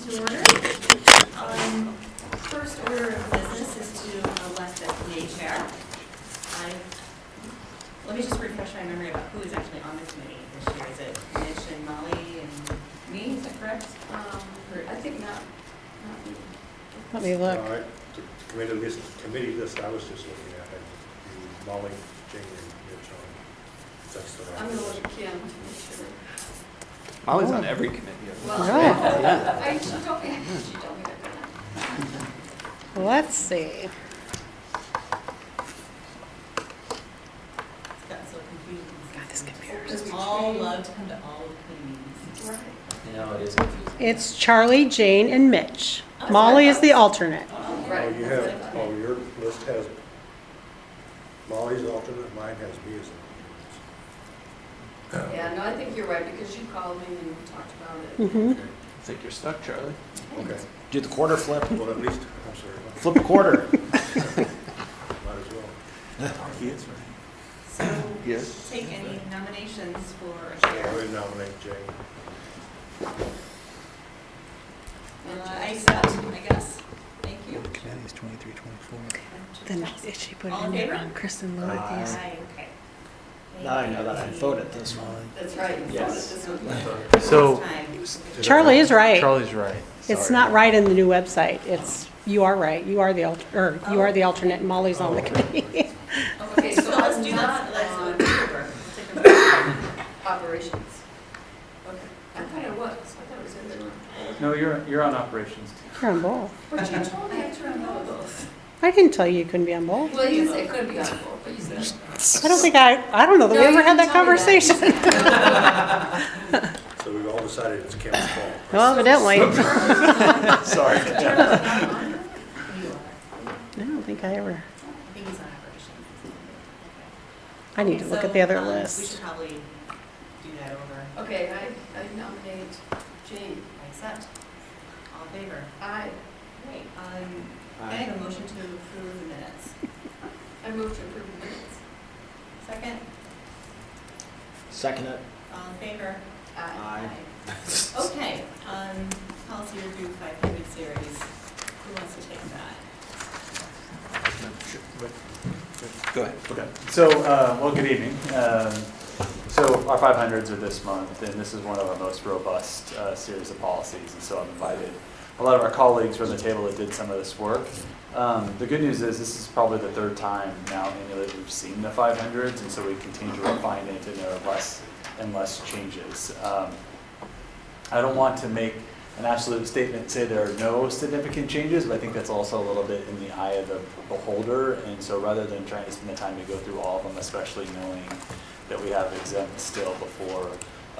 to order. First order of business is to elect a PA chair. Let me just refresh my memory about who is actually on the committee this year. Is it Mitch and Molly and me? Is that correct? I think not me. Let me look. The committee list I was just looking at had Molly, Jane, and Mitch on. That's the right. I'm gonna look at Kim to make sure. Molly's on every committee. Well, Right. she told me that. Let's see. It's gotten so confusing. God, this computer Because we all love to come to all the committee meetings. Right. You know, it is confusing. It's Charlie, Jane, and Mitch. Molly is the alternate. Right. Your list has Molly's alternate, mine has me as an Yeah, no, I think you're right, because you called me and we talked about it. Mm-hmm. I think you're stuck, Charlie. alternate. Okay, Do the quarter flip. well, at least, I'm sorry, Flip a quarter. might as well. He is right. So, Yes. take any nominations for a I chair. would nominate Jane. I accept, I guess. Thank you. Committee is 23, 24. Then is she put All in in there favor? on Kristen Lilith's? Aye, okay. Now I know that I voted this one. That's right. you Yes. voted this one. So Next time. Charlie is right. Charlie's right. It's Sorry. not right in the new website. You are right. You are the alternate, and Molly's on the committee. Okay, so let's I'm do not that. on Let's do it. Let's take a vote. operations. Okay. I thought it was. I thought it was in there. No, you're on operations too. You're on both. But you told me I turned on both. I didn't tell you you couldn't be on both. Well, you said it could be on both, but you said. I don't know that we No, ever you had didn't that tell me conversation. So we've all decided it's Kim's fault. Well, evidently. Sorry. You are. I don't think I ever, I think he's on operations. I need to look at the other We list. should probably do that over. Okay, I nominate Jane. I accept. All in favor? I Great. Can I have a motion to approve the minutes? move to approve the minutes. Second? Second it. All in favor? Aye. Okay, policy review 500 series. Who wants to take that? Go ahead. Okay. So, well, good evening. So our 500s are this month, and this is one of our most robust series of policies. And so I've invited a lot of our colleagues from the table that did some of this work. The good news is this is probably the third time now annually that we've seen the 500s, and so we continue to refine it, and there are less and less changes. I don't want to make an absolute statement, say there are no significant changes, but I think that's also a little bit in the eye of the beholder. And so rather than trying to spend the time to go through all of them, especially knowing that we have exempt still before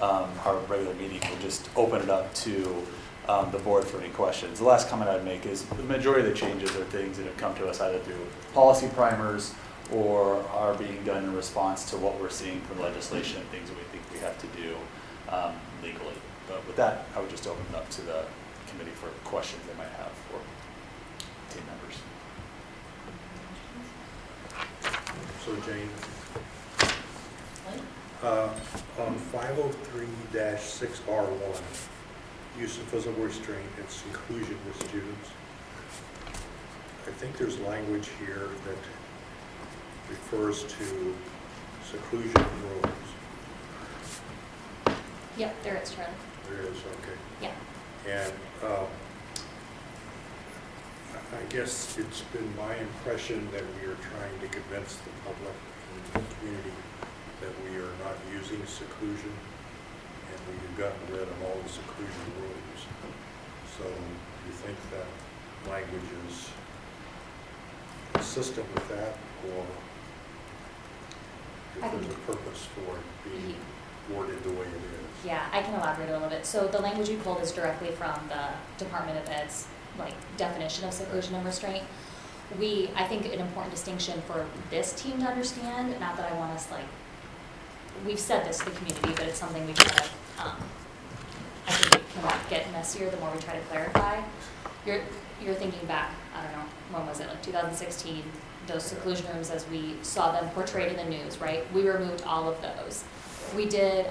our regular meeting, we'll just open it up to the board for any questions. The last comment I'd make is the majority of the changes are things that have come to us either through policy primers or are being done in response to what we're seeing from legislation and things that we think we have to do legally. But with that, I would just open it up to the committee for questions they might have for team members. So Jane, on 503-6R1, use of physical restraint and seclusion with students, I think there's language here that refers to seclusion rooms. Yep, there is, Charlie. There is, okay. Yeah. And I guess it's been my impression that we are trying to convince the public and the community that we are not using seclusion, and we've gotten rid of all the seclusion rooms. So do you think that language is consistent with that, or if there's a purpose for it being worded the way it is? Yeah, I can elaborate a little bit. So the language you pulled is directly from the Department of Ed's definition of seclusion and restraint. I think an important distinction for this team to understand, not that I want us we've said this to the community, but it's something we try to, I think it can get messier the more we try to clarify. You're thinking back, I don't know, when was it, 2016, those seclusion rooms as we saw them portrayed in the news, right? We removed all of those. we did,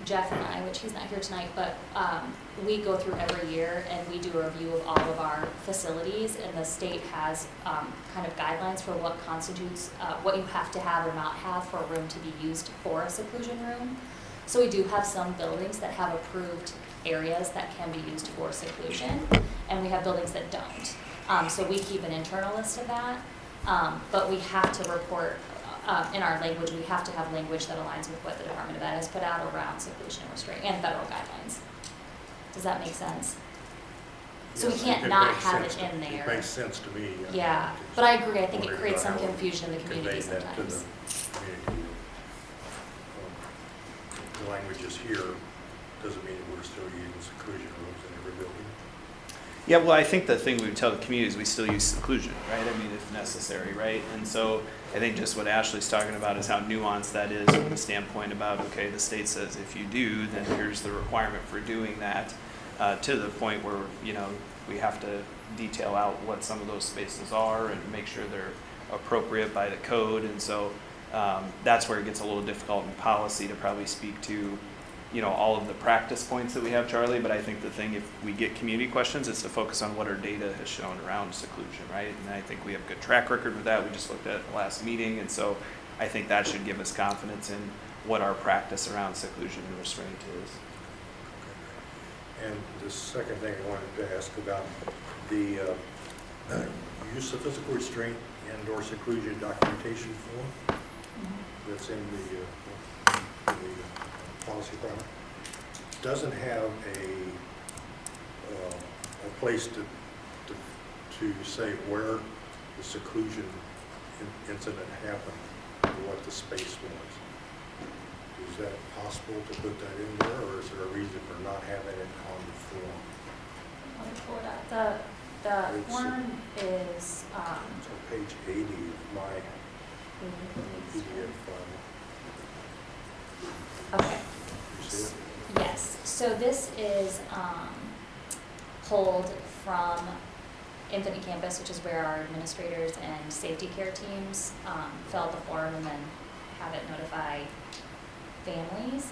Jeff and I, which he's not here tonight, but we go through every year and we do a review of all of our facilities, and the state has kind of guidelines for what constitutes, what you have to have or not have for a room to be used for a seclusion room. So we do have some buildings that have approved areas that can be used for seclusion, and we have buildings that don't. So we keep an internal list of that, but we have to report, in our language, we have to have language that aligns with what the Department of Ed has put out around seclusion and restraint and federal guidelines. Does that make sense? So we Yes, can't it not makes have sense it in to- there. It makes sense to me. Yeah, but I agree, I think it Wondering creates some about how confusion in the community convey that to the sometimes. community. The language is here, doesn't mean that we're still using seclusion rooms in every building. Yeah, well, I think the thing we would tell the community is we still use seclusion, right? I mean, if necessary, right? And so I think just what Ashley's talking about is how nuanced that is from the standpoint about, okay, the state says if you do, then here's the requirement for doing that, to the point where, you know, we have to detail out what some of those spaces are and make sure they're appropriate by the code. And so that's where it gets a little difficult in policy to probably speak to, you know, all of the practice points that we have, Charlie, but I think the thing, if we get community questions, is to focus on what our data has shown around seclusion, right? And I think we have a good track record with that. We just looked at the last meeting, and so I think that should give us confidence in what our practice around seclusion and restraint is. And the second thing I wanted to ask about, the use of physical restraint and/or seclusion documentation form that's in the policy product, doesn't have a place to say where the seclusion incident happened, or what the space was. Is that possible to put that in there, or is there a reason for not having it on the form? Let me pull it up. The It's- form is, It's on page 80 of my PDF file. okay. You see it? Yes, so this is pulled from Infinite Campus, which is where our administrators and safety care teams fill out the form and then have it notify families.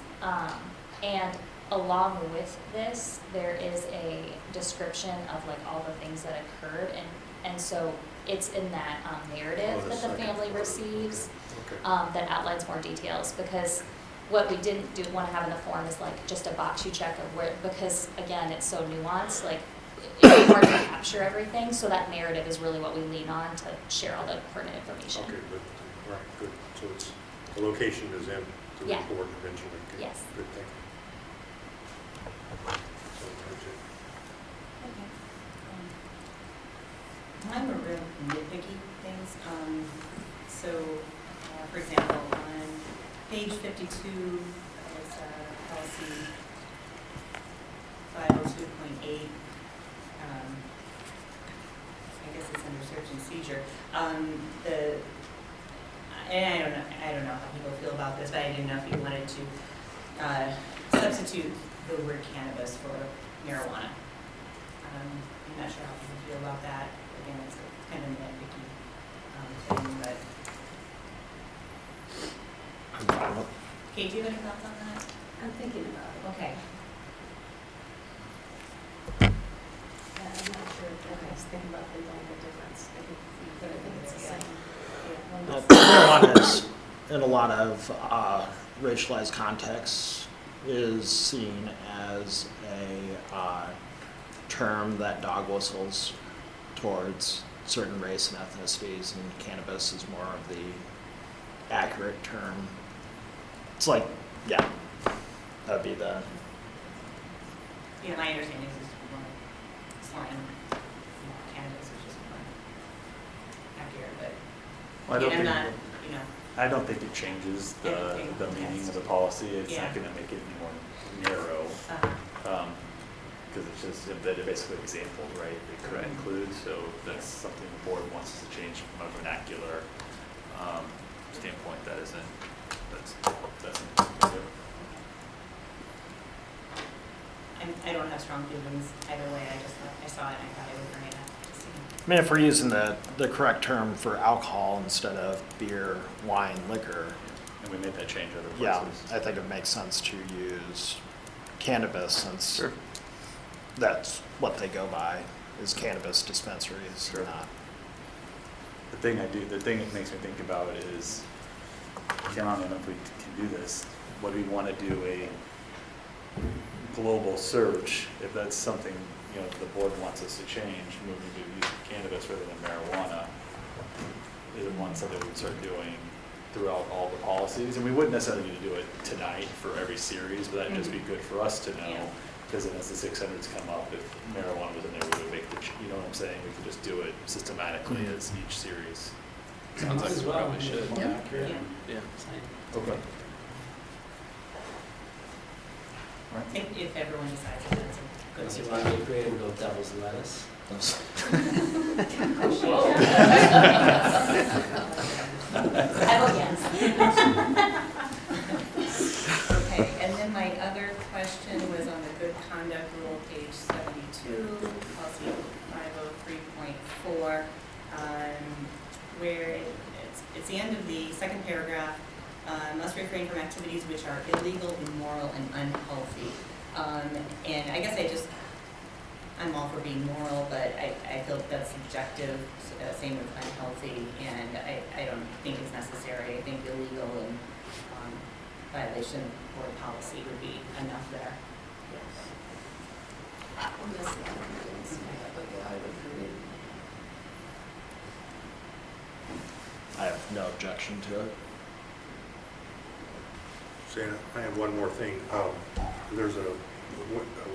And along with this, there is a description of like all the things that occurred, and so it's in that narrative Oh, the that the second family part. receives. Okay. That outlines more details, because what we didn't want to have in the form is like just a box you check of where, because again, it's so nuanced, like it's hard to capture everything, so that narrative is really what we lean on to share all the pertinent information. Okay, good, all right, good. So it's, the location is in the Yeah. report eventually. Good. Yes. Good, thank you. So that's it. Mine were real nitpicky things. So, for example, on page 52, it's policy 502.8. I guess it's under search and seizure. And I don't know how people feel about this, but I didn't know if you wanted to substitute the word cannabis for marijuana. I'm not sure how people feel about that. Again, it's kind of a nitpicky thing, but I'm fine with Kate, do you have any thoughts on that? I'm thinking about it. Okay. Yeah, I'm not sure if I was thinking about the longer difference. But I think it's the same. Yeah, marijuana is, in a lot of racialized contexts, is seen as a term that dog whistles towards certain race and ethnicities, and cannabis is more of the accurate term. It's like, yeah, that'd be the, Yeah, my understanding is it's more slang. Cannabis is just more accurate, but Well, I don't again, I'm think- not, you know, I don't think it changes the Anything, meaning yes. of the policy. It's Yeah. not gonna make it any more narrow. Because it's just, they're basically examples, right? They could include, so that's something the board wants us to change from a vernacular standpoint. That isn't, that's good. I don't have strong feelings either way. I just thought, I saw it and I thought I would bring it up to see. I mean, if we're using the correct term for alcohol instead of beer, wine, liquor, and we made that change other Yeah, places. I think it makes sense to use cannabis since Sure. that's what they go by, is cannabis dispensaries, Sure. not. The thing it makes me think about is, Kim, I don't know if we can do this, what do we want to do a global search, if that's something, you know, the board wants us to change, moving to use of cannabis rather than marijuana? Is it one something we'd start doing throughout all the policies? And we wouldn't necessarily need to do it tonight for every series, but that'd just be good for us to know. Yeah. Because then as the 600s come up, if marijuana was in there, we would make the, you know what I'm saying? We could just do it systematically as each series. Sounds like we probably should. Yeah. Yeah. Okay. If everyone decides that that's a good So idea. you want to get creative, go devil's lettuce? I vote yes. Okay, and then my other question was on the good conduct rule, page 72, policy 503.4, where it's the end of the second paragraph, must refrain from activities which are illegal, immoral, and unhealthy. And I guess I'm all for being moral, but I feel that's subjective, same with unhealthy, and I don't think it's necessary. I think illegal and violation or policy would be enough there. I have no objection to it. Santa, I have one more thing. There's a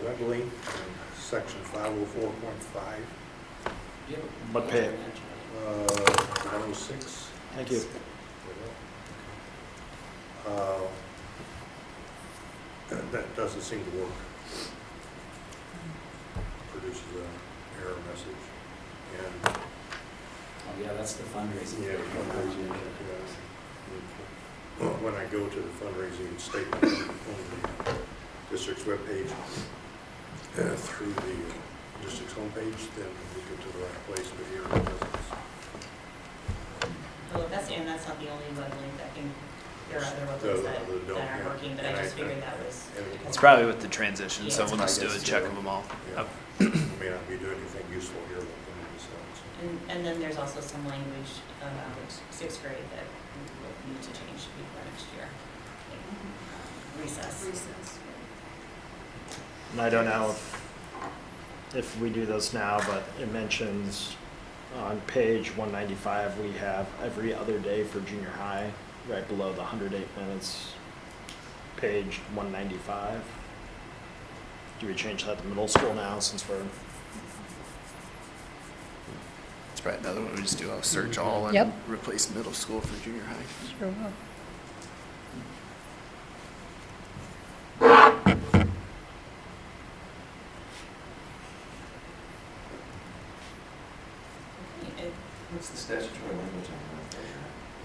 web link in section 504.5, Yep. What page? 106. Thank you. That doesn't seem to work. Produces an error message. And Oh, yeah, that's the fundraising. yeah, fundraising. When I go to the fundraising statement on the district's webpage, through the district's homepage, then we go to the right place, but here it doesn't. Oh, that's not the only web link. I think there are other web The- links the that don't, aren't yeah. working, but I And just figured that was. It's probably with the transition, so Yeah. we'll just do a check of them all. Yeah. Up. May not be doing anything useful here, but then it decides. And then there's also some language about sixth grade that we'll need to change before next year. Recess. And I don't know if we do this now, but it mentions on page 195, we have every other day for junior high, right below the 108 minutes, page 195. Do we change that to middle school now since we're, It's probably another one we just do a search all and Yep. replace middle school for junior high. Sure will. What's the statutory language on that?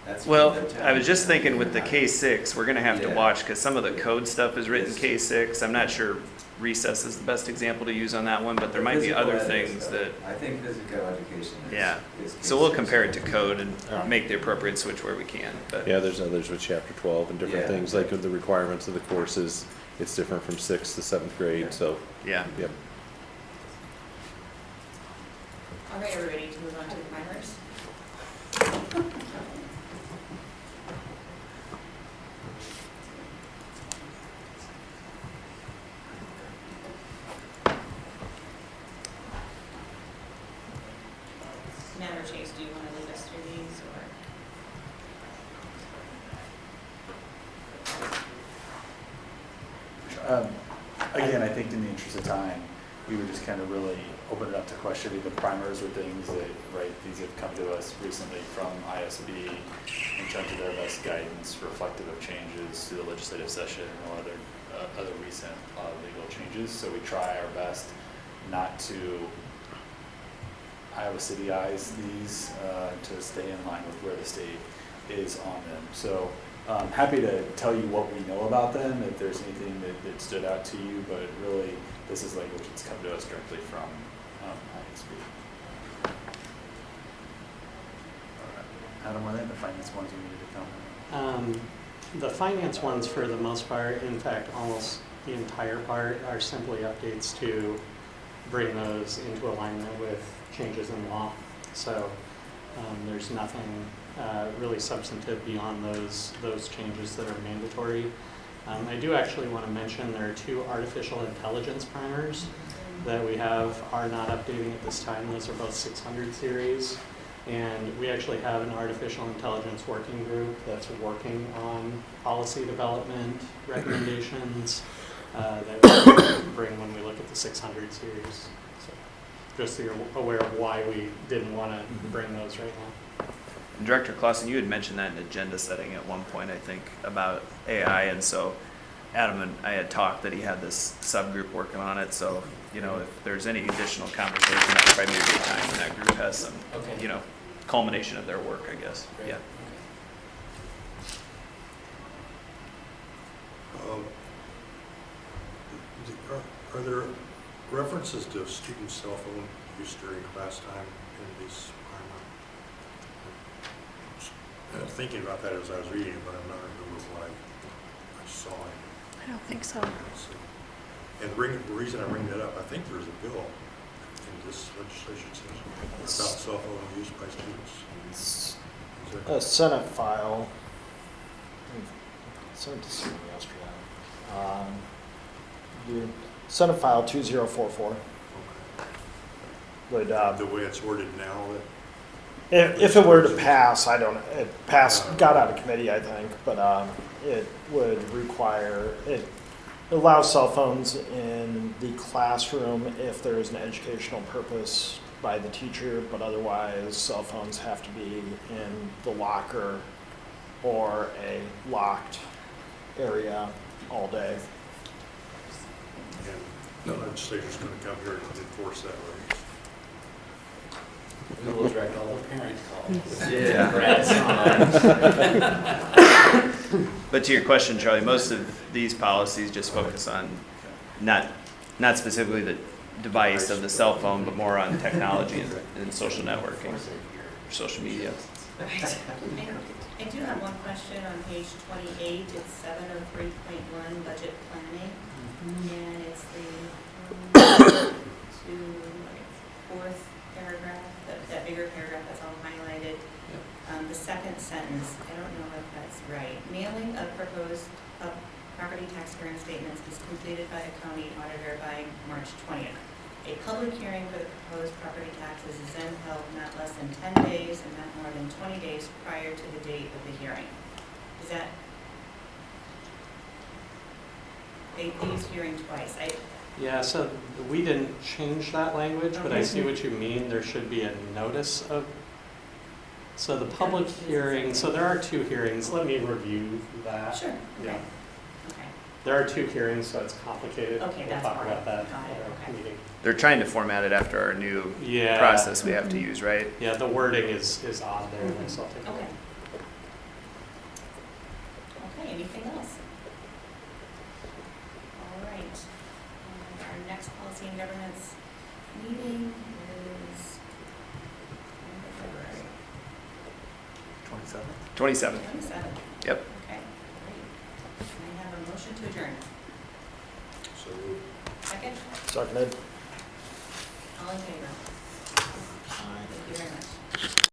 That's Well, from the I was just town. thinking with the K-6, we're gonna have to Yeah. watch, because some of the code stuff is written Yes. K-6. I'm not sure recess is the best example to use on that one, but there might be Physical other ed is, things though. that, I think physical education is. Yeah. is so we'll K6. compare it to code and Yeah. make the appropriate switch where we can, but. Yeah, there's others with chapter 12 and different Yeah. things, like with the requirements of the courses, it's different from 6th to 7th grade, so, Yeah. yep. All right, everybody, to move on to the primers. Matt or Chase, do you want to lead us through these, or? Again, I think in the interest of time, we would just kind of really open it up to questioning. The primers are things that, right, these have come to us recently from ISB in terms of their best guidance reflective of changes to the legislative session or other recent legal changes. So we try our best not to Iowa City-ize these to stay in line with where the state is on them. So happy to tell you what we know about them, if there's anything that stood out to you, but really, this is language that's come to us directly from ISB. Adam, were there the finance ones you needed to comment on? The finance ones, for the most part, in fact, almost the entire part, are simply updates to bring those into alignment with changes in law. So there's nothing really substantive beyond those changes that are mandatory. I do actually want to mention there are 2 artificial intelligence primers that we are not updating at this time. Those are both 600 series. And we actually have an artificial intelligence working group that's working on policy development recommendations that we'll bring when we look at the 600 series. So just so you're aware of why we didn't want to bring those right now. And Director Clausen, you had mentioned that in agenda setting at one point, I think, about AI, and so Adam and I had talked that he had this subgroup working on it, so, you know, if there's any additional conversation, that's probably a good time when that group has some, Okay. you know, culmination of their work, I guess. Great. Yeah. Are there references to student cell phone use during class time in these primary? Thinking about that as I was reading it, but I'm not remembering what I saw. I don't think so. And the reason I bring that up, I think there's a bill in this legislation session about cell phone use by students. Is there- A Senate file, sent to someone yesterday. The Senate file 2044 Okay. would, The way it's worded now, that if it were to pass, it passed, got out of committee, I think, but it would require, it allows cell phones in the classroom if there is an educational purpose by the teacher, but otherwise cell phones have to be in the locker or a locked area all day. and the legislature's going to come here and enforce that right. We will direct all the parent calls. But to your question, Charlie, most of these policies just focus on not specifically the device of the cell phone, but more on technology and social networking, or social media. I do have one question on page 28. It's 703.1 budget planning. And it's the 4th paragraph, that bigger paragraph that's all highlighted. The second sentence, I don't know if that's right. Mailing of proposed property tax clearance statements is completed by a county auditor by March 20th. A public hearing for the proposed property taxes is then held not less than 10 days and not more than 20 days prior to the date of the hearing. Is that, they use hearing twice. Yeah, so we didn't change that language, but I see what you mean. There should be a notice of, so the public hearing, so there are 2 hearings. Let me review that. Sure, okay. Yeah. Okay. There are 2 hearings, so it's complicated. Okay, We'll that's talk fine. about that Got it, at our okay. meeting. They're trying to format it after our new Yeah. process we have to use, right? Yeah, the wording is odd there, so I'll take a look. Okay. Okay, anything else? All right. Our next policy and governance meeting is February 27. 27th. Yep. Okay, great. Can I have a motion to adjourn? So Second? Seconded. All in favor? Aye. Thank you very much.